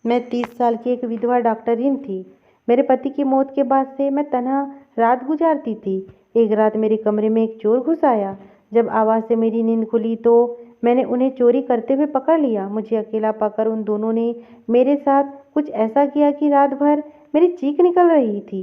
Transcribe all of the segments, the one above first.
मैं 30 साल की एक विधवा डॉक्टरीन थी। मेरे पति की मौत के बाद से मैं तन्हा रात गुजारती थी। एक रात मेरे कमरे में एक चोर घुस आया। जब आवाज़ से मेरी नींद खुली तो मैंने उन्हें चोरी करते हुए पकड़ लिया। मुझे अकेला पाकर उन दोनों ने मेरे साथ कुछ ऐसा किया कि रात भर मेरी चीख निकल रही थी।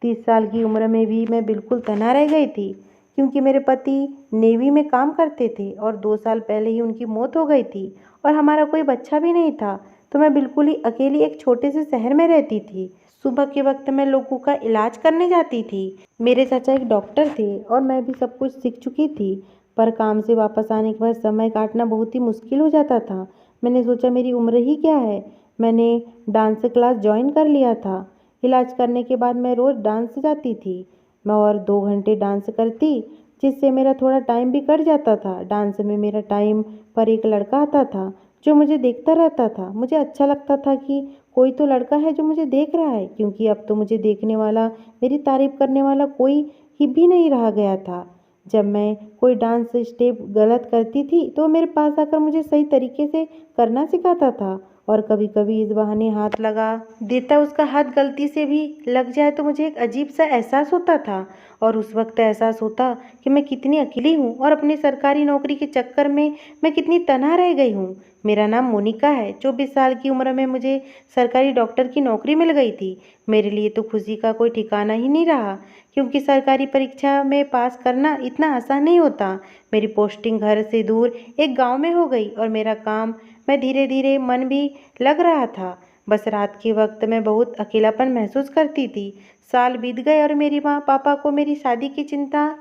30 साल की उम्र में भी मैं बिल्कुल तन्हा रह गई थी, क्योंकि मेरे पति नेवी में काम करते थे और 2 साल पहले ही उनकी मौत हो गई थी और हमारा कोई बच्चा भी नहीं था। तो मैं बिल्कुल ही अकेली एक छोटे से शहर में रहती थी। सुबह के वक्त मैं लोगों का इलाज करने जाती थी। मेरे चाचा एक डॉक्टर थे और मैं भी सब कुछ सीख चुकी थी, पर काम से वापस आने के बाद समय काटना बहुत ही मुश्किल हो जाता था। मैंने सोचा मेरी उम्र ही क्या है, मैंने डांस क्लास ज्वाइन कर लिया था। इलाज करने के बाद मैं रोज़ डांस जाती थी। मैं और 2 घंटे डांस करती, जिससे मेरा थोड़ा टाइम भी कट जाता था। डांस में मेरा टाइम पर एक लड़का आता था जो मुझे देखता रहता था। मुझे अच्छा लगता था कि कोई तो लड़का है जो मुझे देख रहा है, क्योंकि अब तो मुझे देखने वाला, मेरी तारीफ करने वाला कोई ही भी नहीं रहा गया था। जब मैं कोई डांस स्टेप गलत करती थी तो मेरे पास आकर मुझे सही तरीके से करना सिखाता था, और कभी कभी इस बहाने हाथ लगा देता। उसका हाथ गलती से भी लग जाए तो मुझे एक अजीब सा एहसास होता था, और उस वक्त एहसास होता कि मैं कितनी अकेली हूँ और अपनी सरकारी नौकरी के चक्कर में मैं कितनी तनहा रह गई हूँ। मेरा नाम मोनिका है। 24 साल की उम्र में मुझे सरकारी डॉक्टर की नौकरी मिल गई थी। मेरे लिए तो खुशी का कोई ठिकाना ही नहीं रहा, क्योंकि सरकारी परीक्षा में पास करना इतना आसान नहीं होता। मेरी पोस्टिंग घर से दूर एक गांव में हो गई और मेरा काम में धीरे धीरे मन भी लग रहा था। बस रात के वक्त मैं बहुत अकेलापन महसूस करती थी। साल बीत गए और मेरी माँ पापा को मेरी शादी की चिंता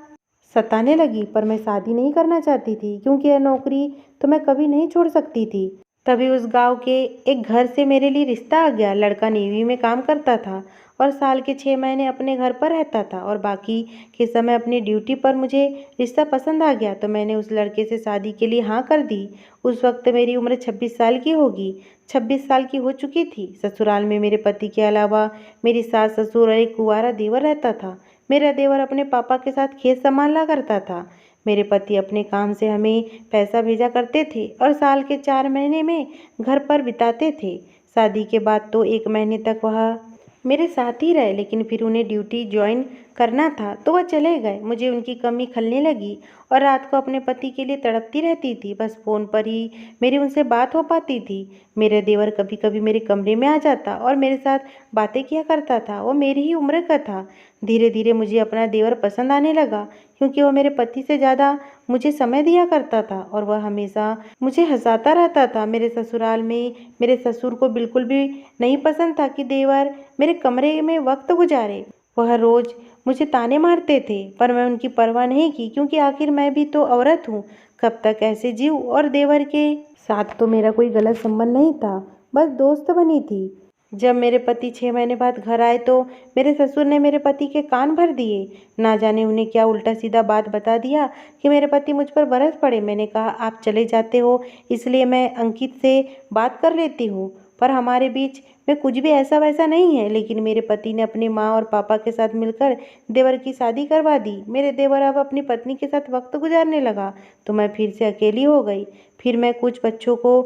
सताने लगी, पर मैं शादी नहीं करना चाहती थी, क्योंकि यह नौकरी तो मैं कभी नहीं छोड़ सकती थी। तभी उस गांव के एक घर से मेरे लिए रिश्ता आ गया। लड़का नेवी में काम करता था और साल के 6 महीने अपने घर पर रहता था और बाकी के समय अपनी ड्यूटी पर। मुझे रिश्ता पसंद आ गया तो मैंने उस लड़के से शादी के लिए हाँ कर दी। उस वक्त मेरी उम्र 26 साल की होगी, 26 साल की हो चुकी थी। ससुराल में मेरे पति के अलावा मेरी सास ससुर और एक कुंवारा देवर रहता था। मेरा देवर अपने पापा के साथ खेत संभाला करता था। मेरे पति अपने काम से हमें पैसा भेजा करते थे और साल के 4 महीने में घर पर बिताते थे। शादी के बाद तो 1 महीने तक वह मेरे साथ ही रहे, लेकिन फिर उन्हें ड्यूटी ज्वाइन करना था तो वह चले गए। मुझे उनकी कमी खलने लगी और रात को अपने पति के लिए तड़पती रहती थी। बस फ़ोन पर ही मेरी उनसे बात हो पाती थी। मेरा देवर कभी कभी मेरे कमरे में आ जाता और मेरे साथ बातें किया करता था। वो मेरी ही उम्र का था। धीरे धीरे मुझे अपना देवर पसंद आने लगा, क्योंकि वह मेरे पति से ज़्यादा मुझे समय दिया करता था और वह हमेशा मुझे हंसाता रहता था। मेरे ससुराल में मेरे ससुर को बिल्कुल भी नहीं पसंद था कि देवर मेरे कमरे में वक्त गुजारे। वह रोज़ मुझे ताने मारते थे, पर मैं उनकी परवाह नहीं की, क्योंकि आखिर मैं भी तो औरत हूँ। कब तक ऐसे जीऊँ। और देवर के साथ तो मेरा कोई गलत संबंध नहीं था, बस दोस्त बनी थी। जब मेरे पति 6 महीने बाद घर आए तो मेरे ससुर ने मेरे पति के कान भर दिए। ना जाने उन्हें क्या उल्टा सीधा बात बता दिया कि मेरे पति मुझ पर बरस पड़े। मैंने कहा, आप चले जाते हो इसलिए मैं अंकित से बात कर लेती हूँ, पर हमारे बीच में कुछ भी ऐसा वैसा नहीं है। लेकिन मेरे पति ने अपनी माँ और पापा के साथ मिलकर देवर की शादी करवा दी। मेरे देवर अब अपनी पत्नी के साथ वक्त गुजारने लगा तो मैं फिर से अकेली हो गई। फिर मैं कुछ बच्चों को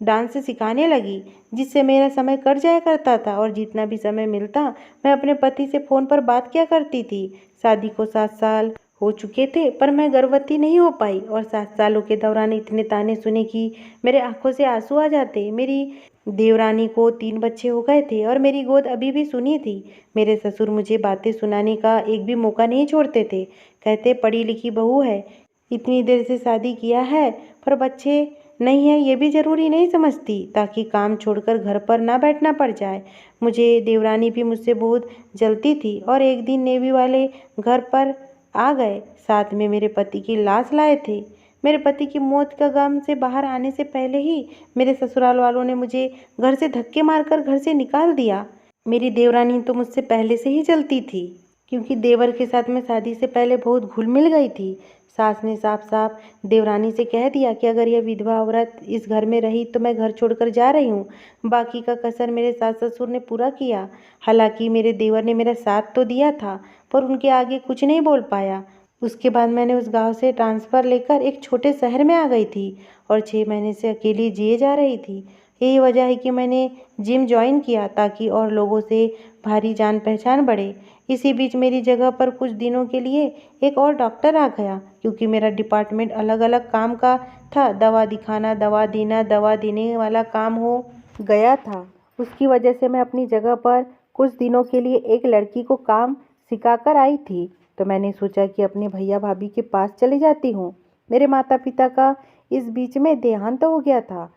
डांस सिखाने लगी, जिससे मेरा समय कट जाया करता था, और जितना भी समय मिलता मैं अपने पति से फ़ोन पर बात किया करती थी। शादी को 7 साल हो चुके थे, पर मैं गर्भवती नहीं हो पाई, और 7 सालों के दौरान इतने ताने सुने कि मेरे आंखों से आंसू आ जाते। मेरी देवरानी को 3 बच्चे हो गए थे और मेरी गोद अभी भी सुनी थी। मेरे ससुर मुझे बातें सुनाने का एक भी मौका नहीं छोड़ते थे। कहते, पढ़ी लिखी बहू है, इतनी देर से शादी किया है पर बच्चे नहीं है ये भी ज़रूरी नहीं समझती, ताकि काम छोड़कर घर पर ना बैठना पड़ जाए। मुझे देवरानी भी मुझसे बहुत जलती थी, और एक दिन नेवी वाले घर पर आ गए। साथ में मेरे पति की लाश लाए थे। मेरे पति की मौत का गम से बाहर आने से पहले ही मेरे ससुराल वालों ने मुझे घर से धक्के मारकर घर से निकाल दिया। मेरी देवरानी तो मुझसे पहले से ही जलती थी, क्योंकि देवर के साथ मैं शादी से पहले बहुत घुल मिल गई थी। सास ने साफ साफ देवरानी से कह दिया कि अगर यह विधवा औरत इस घर में रही तो मैं घर छोड़कर जा रही हूँ। बाकी का कसर मेरे सास ससुर ने पूरा किया। हालांकि मेरे देवर ने मेरा साथ तो दिया था, पर उनके आगे कुछ नहीं बोल पाया। उसके बाद मैंने उस गांव से ट्रांसफ़र लेकर एक छोटे शहर में आ गई थी और 6 महीने से अकेली जिए जा रही थी। यही वजह है कि मैंने जिम ज्वाइन किया, ताकि और लोगों से भारी जान पहचान बढ़े। इसी बीच मेरी जगह पर कुछ दिनों के लिए एक और डॉक्टर आ गया, क्योंकि मेरा डिपार्टमेंट अलग अलग काम का था। दवा दिखाना, दवा देना, दवा देने वाला काम हो गया था। उसकी वजह से मैं अपनी जगह पर कुछ दिनों के लिए एक लड़की को काम सिखाकर आई थी। तो मैंने सोचा कि अपने भैया भाभी के पास चली जाती हूँ। मेरे माता पिता का इस बीच में देहांत हो गया था,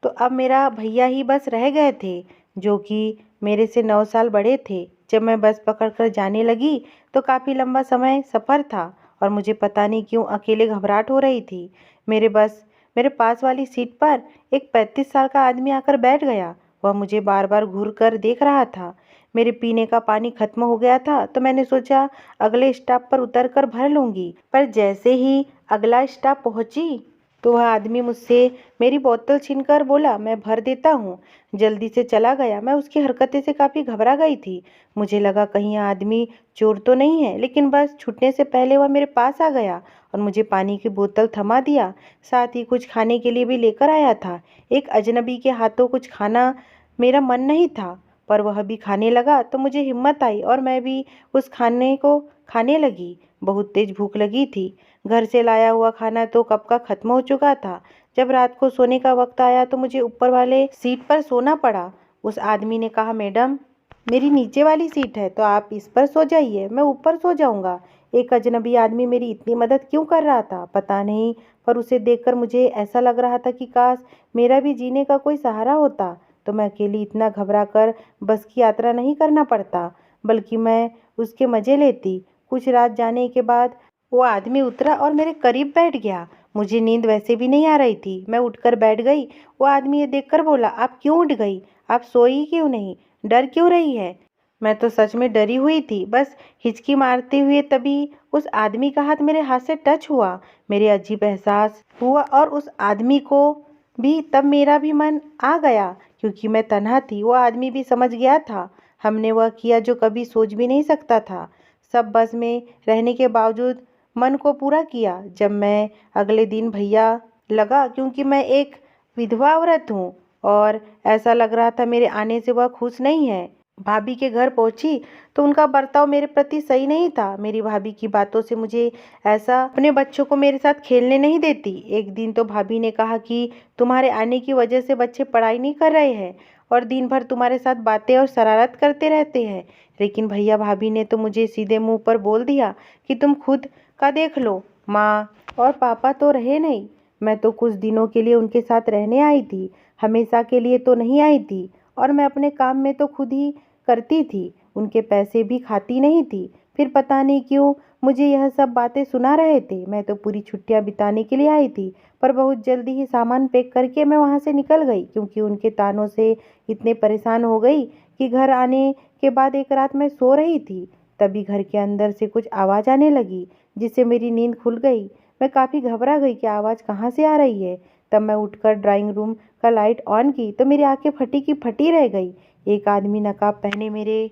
तो अब मेरा भैया ही बस रह गए थे, जो कि मेरे से 9 साल बड़े थे। जब मैं बस पकड़कर जाने लगी तो काफ़ी लंबा समय सफ़र था, और मुझे पता नहीं क्यों अकेले घबराहट हो रही थी। मेरे पास वाली सीट पर एक 35 साल का आदमी आकर बैठ गया। वह मुझे बार बार घूर कर देख रहा था। मेरे पीने का पानी खत्म हो गया था, तो मैंने सोचा अगले स्टॉप पर उतर कर भर लूँगी। पर जैसे ही अगला स्टॉप पहुँची तो वह आदमी मुझसे मेरी बोतल छीनकर बोला, मैं भर देता हूँ। जल्दी से चला गया। मैं उसकी हरकतें से काफ़ी घबरा गई थी। मुझे लगा कहीं यह आदमी चोर तो नहीं है, लेकिन बस छूटने से पहले वह मेरे पास आ गया और मुझे पानी की बोतल थमा दिया। साथ ही कुछ खाने के लिए भी लेकर आया था। एक अजनबी के हाथों कुछ खाना मेरा मन नहीं था, पर वह भी खाने लगा तो मुझे हिम्मत आई और मैं भी उस खाने को खाने लगी। बहुत तेज भूख लगी थी। घर से लाया हुआ खाना तो कब का खत्म हो चुका था। जब रात को सोने का वक्त आया तो मुझे ऊपर वाले सीट पर सोना पड़ा। उस आदमी ने कहा, मैडम, मेरी नीचे वाली सीट है तो आप इस पर सो जाइए, मैं ऊपर सो जाऊंगा। एक अजनबी आदमी मेरी इतनी मदद क्यों कर रहा था पता नहीं, पर उसे देखकर मुझे ऐसा लग रहा था कि काश मेरा भी जीने का कोई सहारा होता, तो मैं अकेली इतना घबरा कर बस की यात्रा नहीं करना पड़ता, बल्कि मैं उसके मज़े लेती। कुछ रात जाने के बाद वो आदमी उतरा और मेरे करीब बैठ गया। मुझे नींद वैसे भी नहीं आ रही थी। मैं उठकर बैठ गई। वो आदमी ये देखकर बोला, आप क्यों उठ गई? आप सोई क्यों नहीं? डर क्यों रही है? मैं तो सच में डरी हुई थी, बस हिचकी मारते हुए। तभी उस आदमी का हाथ मेरे हाथ से टच हुआ। मेरे अजीब एहसास हुआ और उस आदमी को भी। तब मेरा भी मन आ गया, क्योंकि मैं तन्हा थी। वो आदमी भी समझ गया था। हमने वह किया जो कभी सोच भी नहीं सकता था। सब बस में रहने के बावजूद मन को पूरा किया। जब मैं अगले दिन भैया लगा, क्योंकि मैं एक विधवा औरत हूँ और ऐसा लग रहा था मेरे आने से वह खुश नहीं है। भाभी के घर पहुंची तो उनका बर्ताव मेरे प्रति सही नहीं था। मेरी भाभी की बातों से मुझे ऐसा अपने बच्चों को मेरे साथ खेलने नहीं देती। एक दिन तो भाभी ने कहा कि तुम्हारे आने की वजह से बच्चे पढ़ाई नहीं कर रहे हैं और दिन भर तुम्हारे साथ बातें और शरारत करते रहते हैं। लेकिन भैया भाभी ने तो मुझे सीधे मुंह पर बोल दिया कि तुम खुद का देख लो, माँ और पापा तो रहे नहीं। मैं तो कुछ दिनों के लिए उनके साथ रहने आई थी, हमेशा के लिए तो नहीं आई थी। और मैं अपने काम में तो खुद ही करती थी, उनके पैसे भी खाती नहीं थी। फिर पता नहीं क्यों मुझे यह सब बातें सुना रहे थे। मैं तो पूरी छुट्टियां बिताने के लिए आई थी, पर बहुत जल्दी ही सामान पैक करके मैं वहां से निकल गई, क्योंकि उनके तानों से इतने परेशान हो गई कि घर आने के बाद एक रात मैं सो रही थी, तभी घर के अंदर से कुछ आवाज़ आने लगी, जिससे मेरी नींद खुल गई। मैं काफ़ी घबरा गई कि आवाज़ कहाँ से आ रही है। तब मैं उठकर ड्राइंग रूम का लाइट ऑन की तो मेरी आंखें फटी की फटी रह गई। एक आदमी नकाब पहने मेरे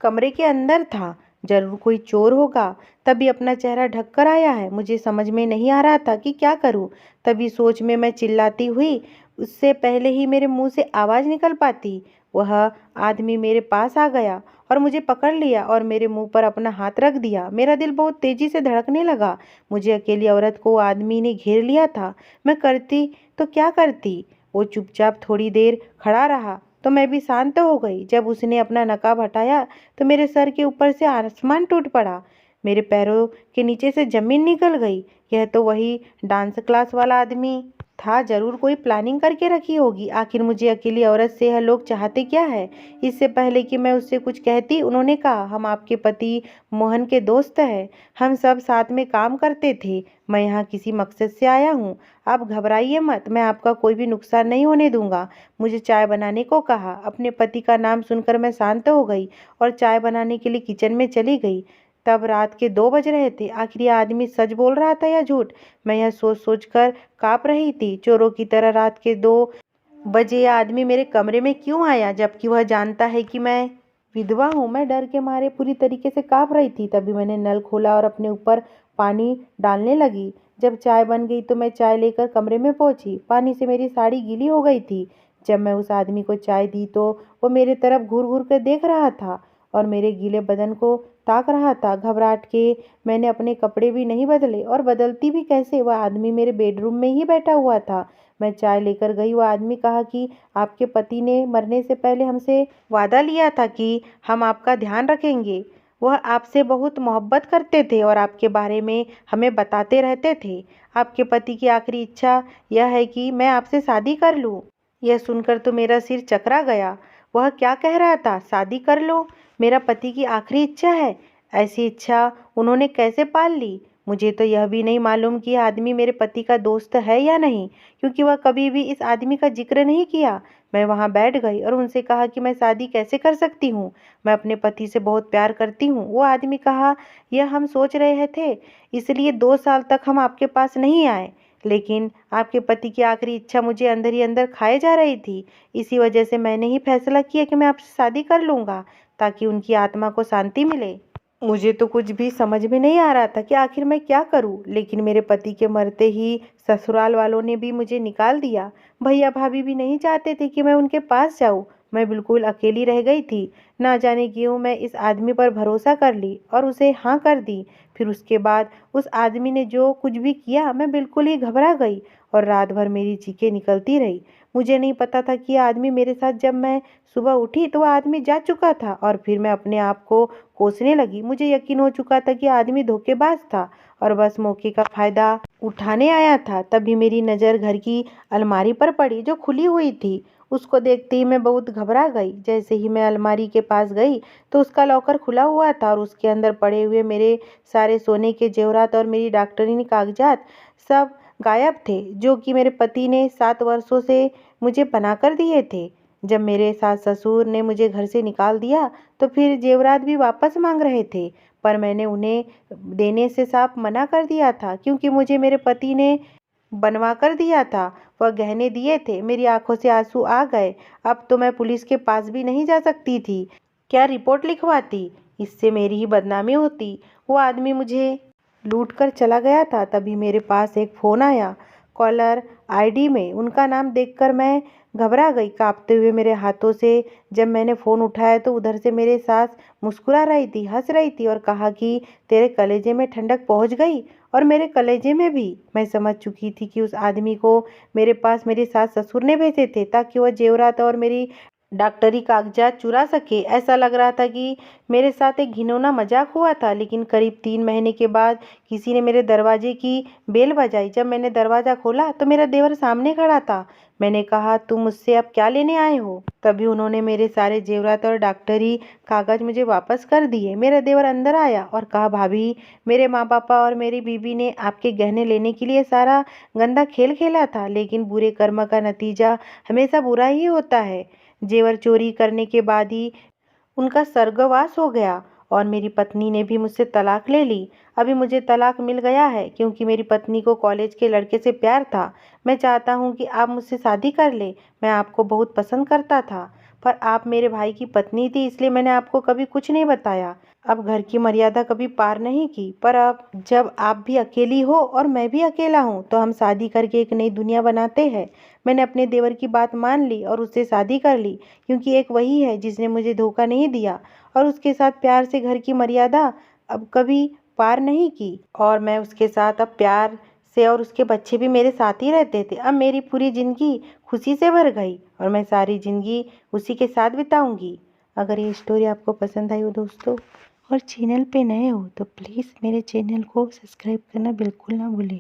कमरे के अंदर था। जरूर कोई चोर होगा, तभी अपना चेहरा ढक कर आया है। मुझे समझ में नहीं आ रहा था कि क्या करूं। तभी सोच में मैं चिल्लाती हुई, उससे पहले ही मेरे मुंह से आवाज़ निकल पाती, वह आदमी मेरे पास आ गया और मुझे पकड़ लिया और मेरे मुंह पर अपना हाथ रख दिया। मेरा दिल बहुत तेजी से धड़कने लगा। मुझे अकेली औरत को आदमी ने घेर लिया था। मैं करती तो क्या करती। वो चुपचाप थोड़ी देर खड़ा रहा तो मैं भी शांत हो गई। जब उसने अपना नकाब हटाया तो मेरे सर के ऊपर से आसमान टूट पड़ा। मेरे पैरों के नीचे से जमीन निकल गई। यह तो वही डांस क्लास वाला आदमी था। जरूर कोई प्लानिंग करके रखी होगी। आखिर मुझे अकेली औरत से यह लोग चाहते क्या है। इससे पहले कि मैं उससे कुछ कहती, उन्होंने कहा, हम आपके पति मोहन के दोस्त हैं, हम सब साथ में काम करते थे। मैं यहाँ किसी मकसद से आया हूँ। आप घबराइए मत, मैं आपका कोई भी नुकसान नहीं होने दूंगा। मुझे चाय बनाने को कहा। अपने पति का नाम सुनकर मैं शांत हो गई और चाय बनाने के लिए किचन में चली गई। तब रात के 2 बज रहे थे। आखिर यह आदमी सच बोल रहा था या झूठ? मैं यह सोच सोच कर काँप रही थी। चोरों की तरह रात के 2 बजे यह आदमी मेरे कमरे में क्यों आया, जबकि वह जानता है कि मैं विधवा हूँ। मैं डर के मारे पूरी तरीके से काँप रही थी। तभी मैंने नल खोला और अपने ऊपर पानी डालने लगी। जब चाय बन गई तो मैं चाय लेकर कमरे में पहुंची। पानी से मेरी साड़ी गीली हो गई थी। जब मैं उस आदमी को चाय दी तो वो मेरे तरफ घूर घूर कर देख रहा था और मेरे गीले बदन को ताक रहा था। घबराहट के मैंने अपने कपड़े भी नहीं बदले, और बदलती भी कैसे, वह आदमी मेरे बेडरूम में ही बैठा हुआ था। मैं चाय लेकर गई। वह आदमी कहा कि आपके पति ने मरने से पहले हमसे वादा लिया था कि हम आपका ध्यान रखेंगे। वह आपसे बहुत मोहब्बत करते थे और आपके बारे में हमें बताते रहते थे। आपके पति की आखिरी इच्छा यह है कि मैं आपसे शादी कर लूं। यह सुनकर तो मेरा सिर चकरा गया। वह क्या कह रहा था? शादी कर लो? मेरा पति की आखिरी इच्छा है? ऐसी इच्छा उन्होंने कैसे पाल ली? मुझे तो यह भी नहीं मालूम कि यह आदमी मेरे पति का दोस्त है या नहीं, क्योंकि वह कभी भी इस आदमी का जिक्र नहीं किया। मैं वहां बैठ गई और उनसे कहा कि मैं शादी कैसे कर सकती हूँ? मैं अपने पति से बहुत प्यार करती हूँ। वो आदमी कहा, यह हम सोच रहे थे, इसलिए 2 साल तक हम आपके पास नहीं आए। लेकिन आपके पति की आखिरी इच्छा मुझे अंदर ही अंदर खाए जा रही थी। इसी वजह से मैंने ही फैसला किया कि मैं आपसे शादी कर लूँगा, ताकि उनकी आत्मा को शांति मिले। मुझे तो कुछ भी समझ में नहीं आ रहा था कि आखिर मैं क्या करूं, लेकिन मेरे पति के मरते ही ससुराल वालों ने भी मुझे निकाल दिया। भैया भाभी भी नहीं चाहते थे कि मैं उनके पास जाऊं। मैं बिल्कुल अकेली रह गई थी। ना जाने क्यों मैं इस आदमी पर भरोसा कर ली और उसे हाँ कर दी। फिर उसके बाद उस आदमी ने जो कुछ भी किया, मैं बिल्कुल ही घबरा गई और रात भर मेरी चीखें निकलती रही। मुझे नहीं पता था कि यह आदमी मेरे साथ, जब मैं सुबह उठी तो वह आदमी जा चुका था, और फिर मैं अपने आप को कोसने लगी। मुझे यकीन हो चुका था कि आदमी धोखेबाज था और बस मौके का फायदा उठाने आया था। तभी मेरी नज़र घर की अलमारी पर पड़ी, जो खुली हुई थी। उसको देखते ही मैं बहुत घबरा गई। जैसे ही मैं अलमारी के पास गई तो उसका लॉकर खुला हुआ था और उसके अंदर पड़े हुए मेरे सारे सोने के जेवरात और मेरी डॉक्टरी कागजात सब गायब थे, जो कि मेरे पति ने 7 वर्षों से मुझे बना कर दिए थे। जब मेरे सास ससुर ने मुझे घर से निकाल दिया तो फिर जेवरात भी वापस मांग रहे थे, पर मैंने उन्हें देने से साफ मना कर दिया था, क्योंकि मुझे मेरे पति ने बनवा कर दिया था। वह गहने दिए थे। मेरी आंखों से आंसू आ गए। अब तो मैं पुलिस के पास भी नहीं जा सकती थी। क्या रिपोर्ट लिखवाती? इससे मेरी ही बदनामी होती। वो आदमी मुझे लूट कर चला गया था। तभी मेरे पास एक फ़ोन आया। कॉलर आईडी में उनका नाम देखकर मैं घबरा गई। कांपते हुए मेरे हाथों से जब मैंने फ़ोन उठाया तो उधर से मेरे सास मुस्कुरा रही थी, हंस रही थी और कहा कि तेरे कलेजे में ठंडक पहुंच गई। और मेरे कलेजे में भी। मैं समझ चुकी थी कि उस आदमी को मेरे पास मेरे सास ससुर ने भेजे थे, ताकि वह जेवरात और मेरी डॉक्टरी कागजात चुरा सके। ऐसा लग रहा था कि मेरे साथ एक घिनौना मजाक हुआ था। लेकिन करीब 3 महीने के बाद किसी ने मेरे दरवाजे की बेल बजाई। जब मैंने दरवाज़ा खोला तो मेरा देवर सामने खड़ा था। मैंने कहा, तुम मुझसे अब क्या लेने आए हो? तभी उन्होंने मेरे सारे जेवरात और डॉक्टरी कागज मुझे वापस कर दिए। मेरा देवर अंदर आया और कहा, भाभी, मेरे माँ पापा और मेरी बीवी ने आपके गहने लेने के लिए सारा गंदा खेल खेला था, लेकिन बुरे कर्म का नतीजा हमेशा बुरा ही होता है। जेवर चोरी करने के बाद ही उनका स्वर्गवास हो गया और मेरी पत्नी ने भी मुझसे तलाक ले ली। अभी मुझे तलाक मिल गया है क्योंकि मेरी पत्नी को कॉलेज के लड़के से प्यार था। मैं चाहता हूँ कि आप मुझसे शादी कर ले। मैं आपको बहुत पसंद करता था, पर आप मेरे भाई की पत्नी थी, इसलिए मैंने आपको कभी कुछ नहीं बताया। अब घर की मर्यादा कभी पार नहीं की, पर अब जब आप भी अकेली हो और मैं भी अकेला हूँ तो हम शादी करके एक नई दुनिया बनाते हैं। मैंने अपने देवर की बात मान ली और उससे शादी कर ली, क्योंकि एक वही है जिसने मुझे धोखा नहीं दिया और उसके साथ प्यार से घर की मर्यादा अब कभी पार नहीं की। और मैं उसके साथ अब प्यार से, और उसके बच्चे भी मेरे साथ ही रहते थे। अब मेरी पूरी ज़िंदगी खुशी से भर गई और मैं सारी ज़िंदगी उसी के साथ बिताऊंगी। अगर ये स्टोरी आपको पसंद आई हो दोस्तों, और चैनल पे नए हो तो प्लीज़ मेरे चैनल को सब्सक्राइब करना बिल्कुल ना भूलें।